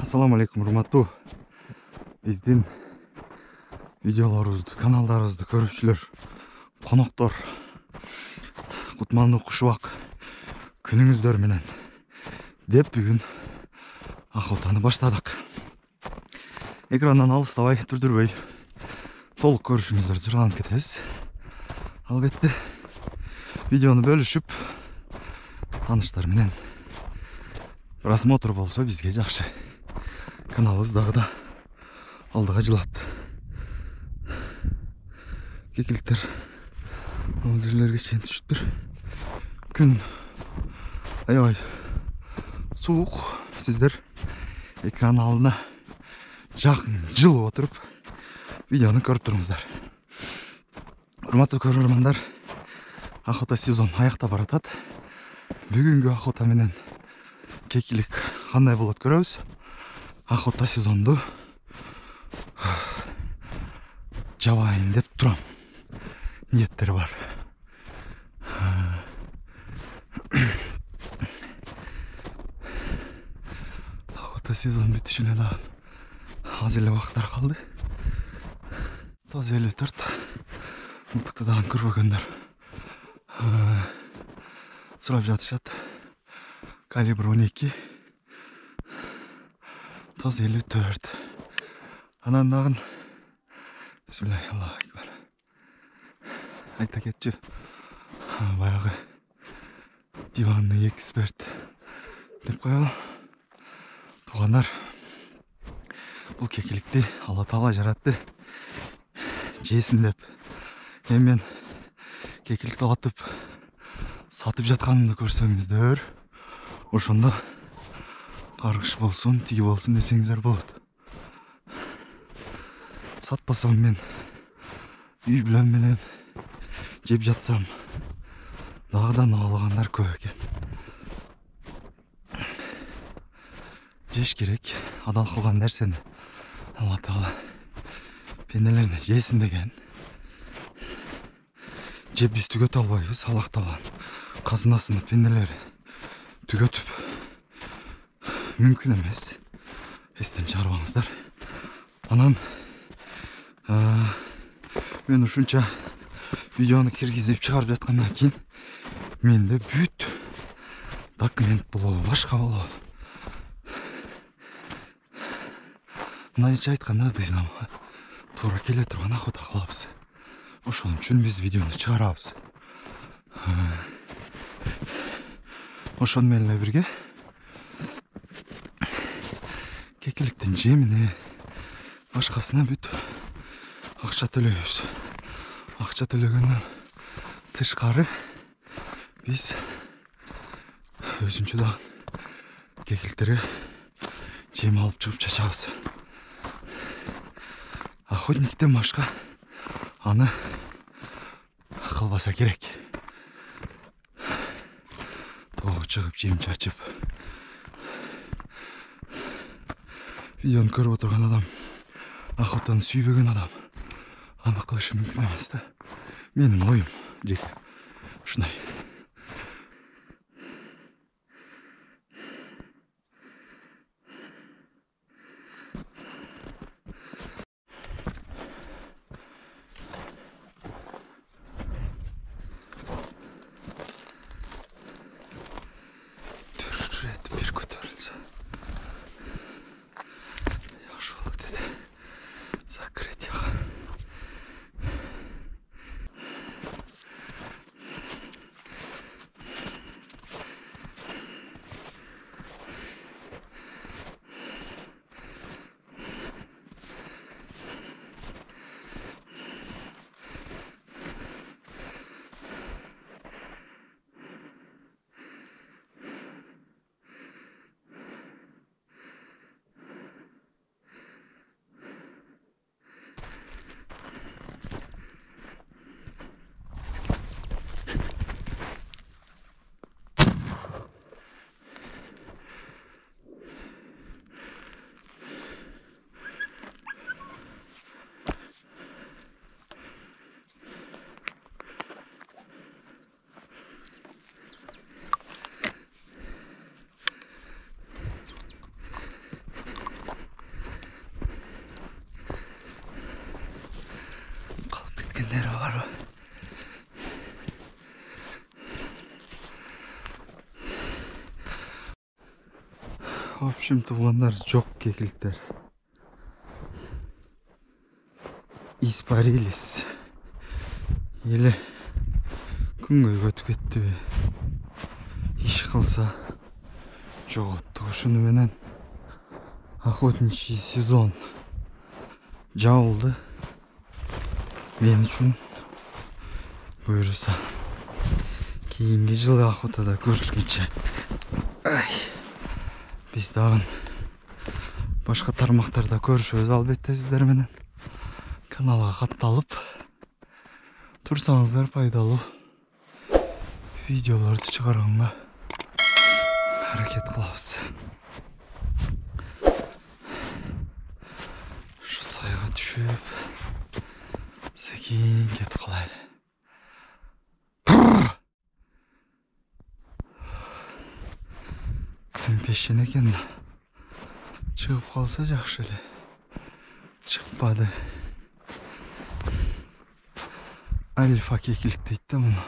Assalamu alaikum, урматтуу биздин видеолорубузду, каналдарыбызды көрүүчүлөр, коноктор, кутмандуу кушубак күнүңүздөр менен деп бүгүн охотаны баштадык. Экрандан алыстабай, түрдүрбөй толук көрүшүңүздөрдү суранып кетебиз. Албетте видеону бөлүшүп, тааныштар менен просмотр болсо бизге жакшы. Kanalımız dagы да алдыга жылат. Кекиликтер ал жерлерге чейин түшүптүр. Күн аябай суук. Сиздер экран алдына жакын жылып отуруп видеону көрүп туруңуздар. Урматтуу көрөрмандар, охота сезон аяктап баратат. Бүгүнкү охота менен кекилик кандай болот көрөбүз. Охота сезонду жабайын деп турам. Ниеттер бар. Охота сезон бүтүшүнө да аз эле убакыттар калды. Тоз 54 мылтыкты дагы көрбөгөндөр сурап жатышат. Калибр 12. Тоз 54. Анан дагы бисмиллахи аллаху акбар. Айта кетчү. Баягы диванный эксперт деп коелу. Туугандар, бул кекиликти Алла Таала жаратты. Жесин деп. Эми мен кекиликти атып сатып жатканымды көрсөңүздөр, ошондо каргыш болсун, тиги болсун десеңиздер болот. Сатпасам мен үй бүлөм менен жеп жатсам дагы да наалагандар көп экен. Жеш керек, адал кылган нерсени Алла Таала пенделерне жесин деген. Жеп биз түгөтө албайбыз. Аллах Тааланын казынасыны пенделери түгөтүп мүмкүн эмес. Эстен чыгарбаңыздар. Анан мен ушунча видеону киргизип чыгарып жаткандан кийин менде бүт документ болобу, башка болобу. Мындайча айтканда биз туура келе турган охота кылабыз. Ошон үчүн биз видеону чыгарабыз. Ошон менен эле бирге кекиликтин жемине, башкасына бүт акча төлөйбүз. Акча төлөгөндөн тышкары биз өзүнчө да кекиликтерге жем алып чыгып чачабыз. Охотниктен башка аны кылбаса керек. Тоого чыгып жем чачып видеону көрүп отурган адам, охотаны сүйбөгөн адам аны кылышы мүмкүн эмес да. Менин оюм жеке ушундай. Түрет бир көтөрүлсө жакшы болот эди. Закрытияга. В общем, туғандар жоқ кекіліктер. Испарились. Елі күнге өтіп кетті бе. Иш қылса жоғыттық үшін менен охотничий сезон жабылды. Мен үшін бұйырса кейінгі жылы охотада көрішкенше. Біз дағын башқа тармақтарда көрішөз албетте сіздерменен. Каналға қатталып тұрсаңыздар пайдалы видеоларды шығарғанға әрекет қылабыз. Шу сайға түшіп секен кетіп қалайлы. Пешен екен, шығып қалса жақшы еле. Шықпады. Альфа кекілік дейді мұны.